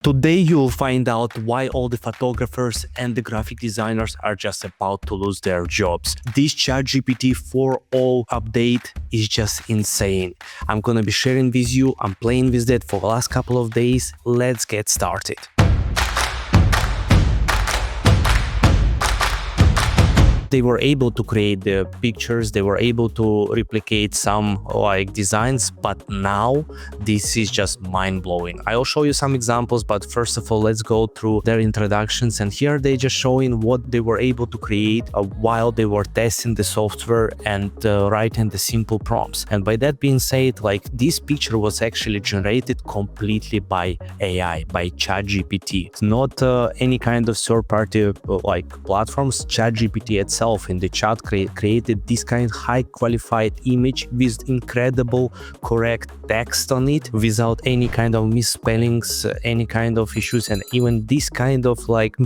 Today you'll find out why all the photographers and the graphic designers are just about to lose their jobs. This ChatGPT 4o update is just insane. I'm gonna be sharing with you, I'm playing with that for the last couple of days. Let's get started. They were able to create the pictures, they were able to replicate some designs, but now this is just mind-blowing. I'll show you some examples, but first of all, let's go through their introductions. And here they just showing what they were able to create while they were testing the software and writing the simple prompts. And by that being said, this picture was actually generated completely by AI, by ChatGPT. It's not any kind of third-party platforms. ChatGPT itself in the chat created this kind of high qualified image with incredible correct text on it without any kind of misspellings, any kind of issues, and even this kind of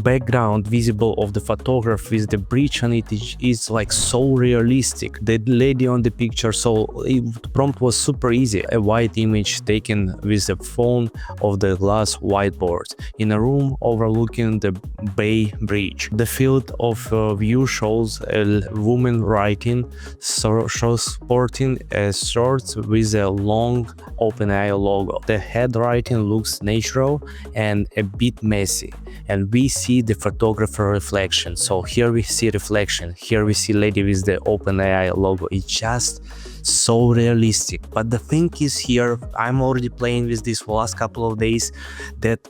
background visible of the photograph with the bridge on it is so realistic. The lady on the picture, so the prompt was super easy. A white image taken with the phone of the glass whiteboard in a room overlooking the Bay Bridge. The field of view shows a woman writing, shows sporting a shorts with a long OpenAI logo. The handwriting looks natural and a bit messy, and we see the photographer reflection. So here we see reflection, here we see lady with the OpenAI logo. It's just so realistic. But the thing is here, I'm already playing with this for the last couple of days, that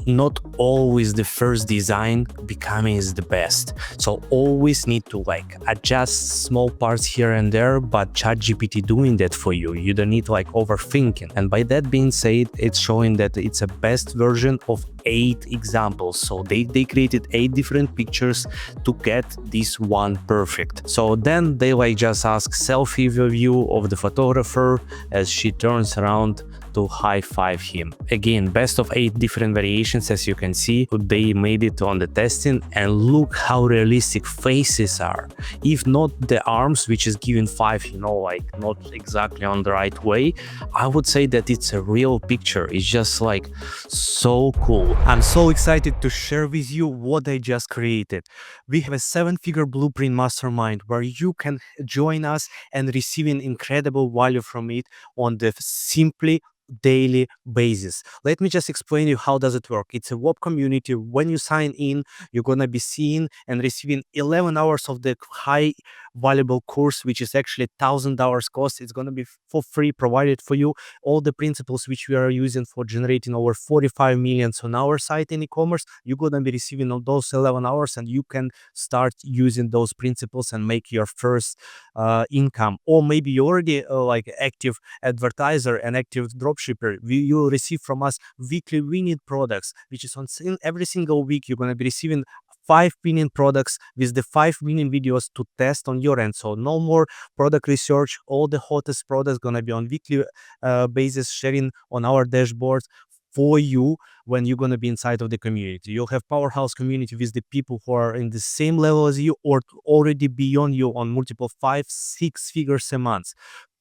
not always the first design becoming is the best. So always need to adjust small parts here and there, but ChatGPT doing that for you. You don't need overthinking. And by that being said, it's showing that it's a best version of 8 examples. So they created 8 different pictures to get this one perfect. So then they just ask selfie view of the photographer as she turns around to high-five him. Again, best of 8 different variations, as you can see. They made it on the testing, and look how realistic faces are. If not the arms, which is given 5, not exactly on the right way, I would say that it's a real picture. It's just so cool. I'm so excited to share with you what I just created. We have a 7-figure blueprint mastermind where you can join us and receiving incredible value from it on the simply daily basis. Let me just explain you how does it work. It's a web community. When you sign in, you're gonna be seeing and receiving 11 hours of the high valuable course, which is actually $1,000 cost. It's gonna be for free, provided for you. All the principles which we are using for generating over 45 million on our site in e-commerce, you're gonna be receiving all those 11 hours, and you can start using those principles and make your first income. Or maybe you're already active advertiser and active dropshipper. You will receive from us weekly winning products, which is on every single week. You're going to be receiving 5 winning products with the 5 winning videos to test on your end. So no more product research. All the hottest products going to be on weekly basis sharing on our dashboard for you when you're going to be inside of the community. You'll have powerhouse community with the people who are in the same level as you or already beyond you on multiple 5-6 figures a month.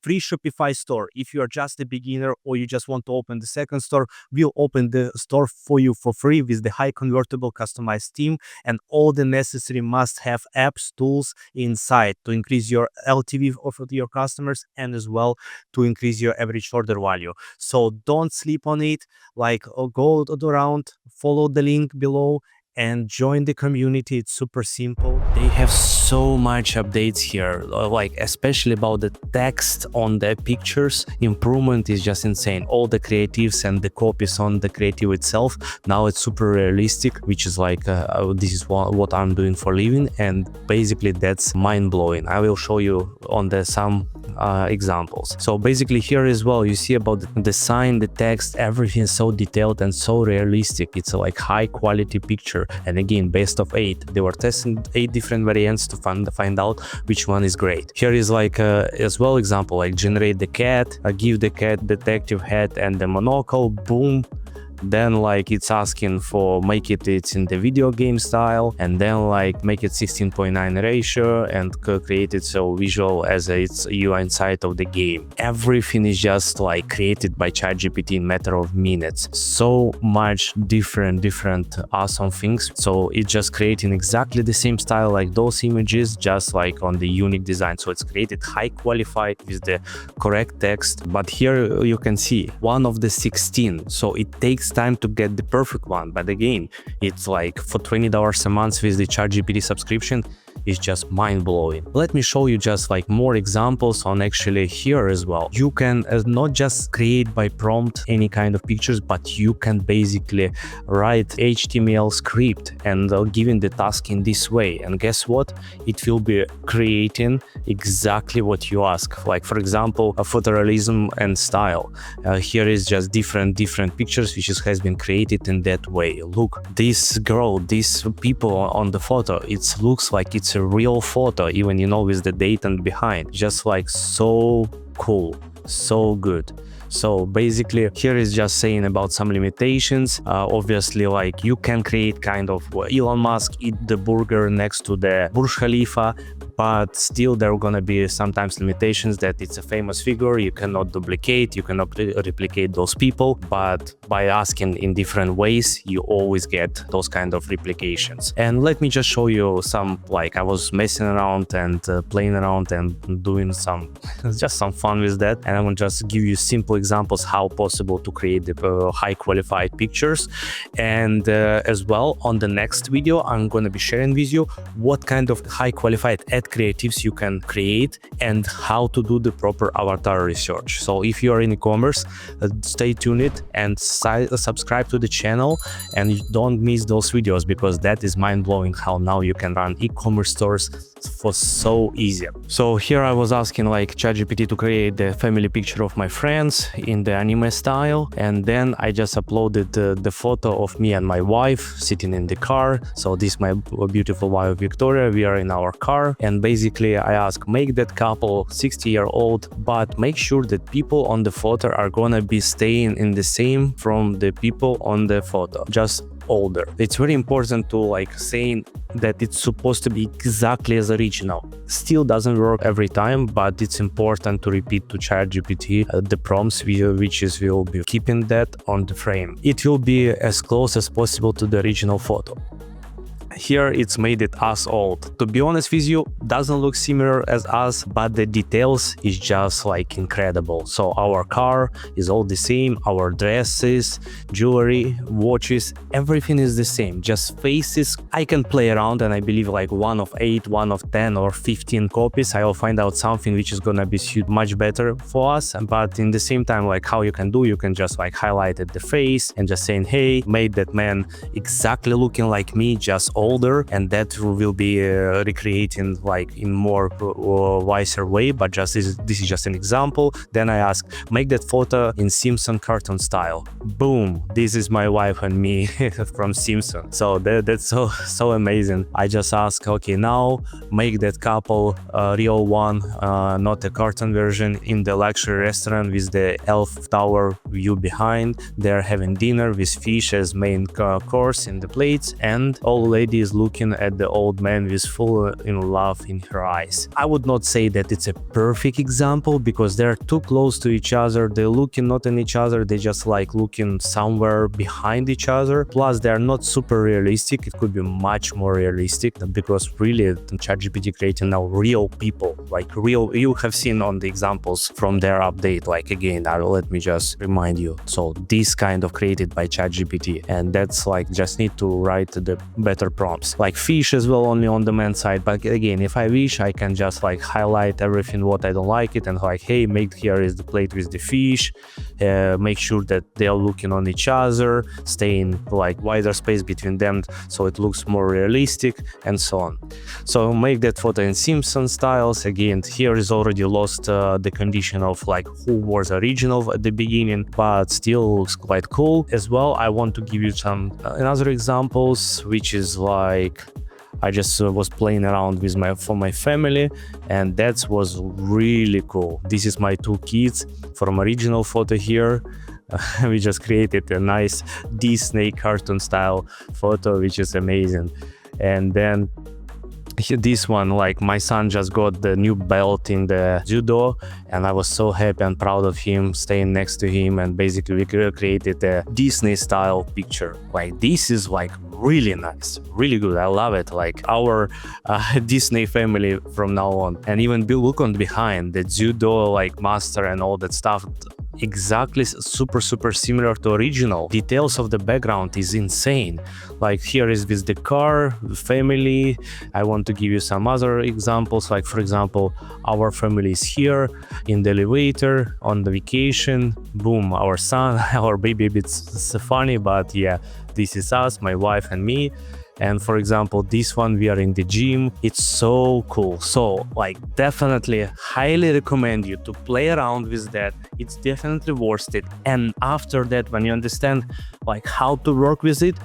Free Shopify store. If you are just a beginner or you just want to open the second store, we'll open the store for you for free with the high convertible customized theme and all the necessary must-have apps, tools inside to increase your LTV of your customers and as well to increase your average order value. So don't sleep on it. Go around, follow the link below and join the community. It's super simple. They have so much updates here, especially about the text on the pictures. Improvement is just insane. All the creatives and the copies on the creative itself, now it's super realistic, which is this is what I'm doing for living, and basically that's mind-blowing. I will show you on some examples. So basically here as well, you see about the design, the text, everything is so detailed and so realistic. It's a high quality picture. And again, best of 8. They were testing 8 different variants to find out which one is great. Here is as well example, generate the cat, give the cat detective hat and the monocle, boom. then like it's asking for make it's in the video game style, and then like make it 16:9 ratio and create it so visual as it's you are inside of the game. Everything is just like created by ChatGPT in matter of minutes. So much different awesome things. So it's just creating exactly the same style like those images, just like on the unique design. So it's created high qualified with the correct text. But here you can see one of the 16. So it takes time to get the perfect one. But again, it's like for $20 a month with the ChatGPT subscription, is just mind-blowing. Let me show you just like more examples on actually here as well. You can not just create by prompt any kind of pictures, but you can basically write HTML script and giving the task in this way, and guess what, it will be creating exactly what you ask. Like for example, a photorealism and style. Here is just different pictures which has been created in that way. Look, this girl, these people on the photo, it looks like it's a real photo, even with the data behind. Just like so cool, so good. So basically here is just saying about some limitations. Obviously, like you can create kind of Elon Musk eat the burger next to the Burj Khalifa, but still there are gonna be sometimes limitations that it's a famous figure, you cannot duplicate, you cannot replicate those people, but by asking in different ways, you always get those kind of replications. And let me just show you some, like I was messing around and playing around and doing some just some fun with that, and I will just give you simple examples how possible to create the high qualified pictures. And as well, on the next video I'm going to be sharing with you what kind of high qualified ad creatives you can create and how to do the proper avatar research. So if you are in e-commerce, stay tuned and subscribe to the channel, and don't miss those videos, because that is mind-blowing how now you can run e-commerce stores for so easy. So here I was asking like ChatGPT to create the family picture of my friends in the anime style, and then I just uploaded the photo of me and my wife sitting in the car. So this is my beautiful wife Victoria, we are in our car, and basically I ask make that couple 60-year-old, but make sure that people on the photo are gonna be staying in the same from the people on the photo, just older. It's very important to like saying that it's supposed to be exactly as original. Still doesn't work every time, but it's important to repeat to ChatGPT the prompts which will be keeping that on the frame. It will be as close as possible to the original photo. Here it's made it us old. To be honest with you, doesn't look similar as us, but the details is just like incredible. So our car is all the same, our dresses, jewelry, watches, everything is the same, just faces. I can play around, and I believe like 1 of 8, 1 of 10 or 15 copies I will find out something which is gonna be much better for us. But in the same time, like how you can just like highlight the face and just saying, hey, made that man exactly looking like me, just older, and that will be recreating like in more wiser way. But just this is just an example. Then I ask make that photo in Simpson cartoon style. Boom, this is my wife and me from Simpson. So that's so amazing. I just ask, okay, now make that couple real one, not a cartoon version, in the luxury restaurant with the Elf Tower view behind. They're having dinner with fish as main course in the plates, and old lady is looking at the old man with full in love in her eyes. I would not say that it's a perfect example, because they're too close to each other. They're looking not at each other, they just like looking somewhere behind each other. Plus they're not super realistic. It could be much more realistic, because really ChatGPT creating now real people, like real, you have seen on the examples from their update. Like again, let me just remind you. So this kind of created by ChatGPT, and that's like just need to write the better prompts. Like fish as well, only on the man side. But again, if I wish, I can just like highlight everything what I don't like it, and like, hey, make here is the plate with the fish, make sure that they are looking on each other, stay in like wider space between them so it looks more realistic, and so on. So make that photo in Simpson styles. Again, here is already lost the condition of like who was original at the beginning, but still looks quite cool. As well, I want to give you some another examples, which is like I just was playing around with my family, and that was really cool. This is my 2 kids from original photo here. We just created a nice Disney cartoon style photo, which is amazing. And then this one, like my son just got the new belt in the judo, and I was so happy and proud of him, staying next to him, and basically we created a Disney style picture. Like this is like really nice, really good. I love it. Like our Disney family from now on. And even look on behind the judo like master and all that stuff, exactly super similar to original. Details of the background is insane. Like here is with the car, family. I want to give you some other examples. Like for example, our family is here in the elevator on the vacation. Boom, our son, our baby. It's funny, but yeah, this is us, my wife and me. And for example, this one, we are in the gym. It's so cool. So like definitely highly recommend you to play around with that. It's definitely worth it. And after that, when you understand like how to work with it,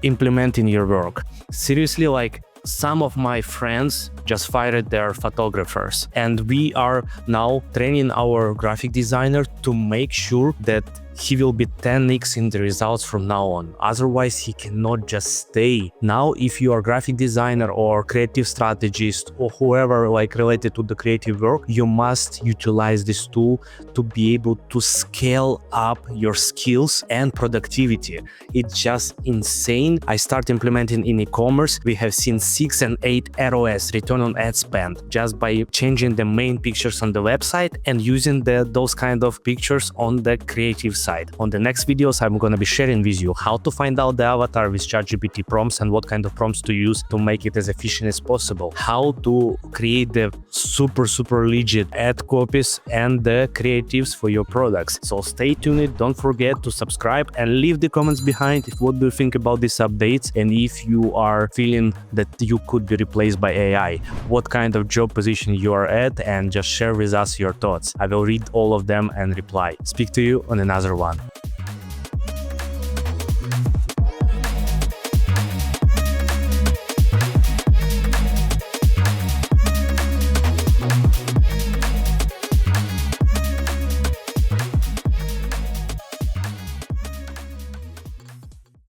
implement in your work. Seriously, like some of my friends just fired their photographers, and we are now training our graphic designer to make sure that he will be 10x in the results from now on. Otherwise, he cannot just stay. Now, if you are graphic designer or creative strategist or whoever like related to the creative work, you must utilize this tool to be able to scale up your skills and productivity. It's just insane. I start implementing in e-commerce. We have seen 6 and 8 ROAS, return on ad spend, just by changing the main pictures on the website and using those kind of pictures on the creative side. On the next videos, I'm going to be sharing with you how to find out the avatar with ChatGPT prompts and what kind of prompts to use to make it as efficient as possible, how to create the super legit ad copies and the creatives for your products. So stay tuned, don't forget to subscribe and leave the comments behind if what do you think about these updates, and if you are feeling that you could be replaced by AI, what kind of job position you are at, and just share with us your thoughts. I will read all of them and reply. Speak to you on another one.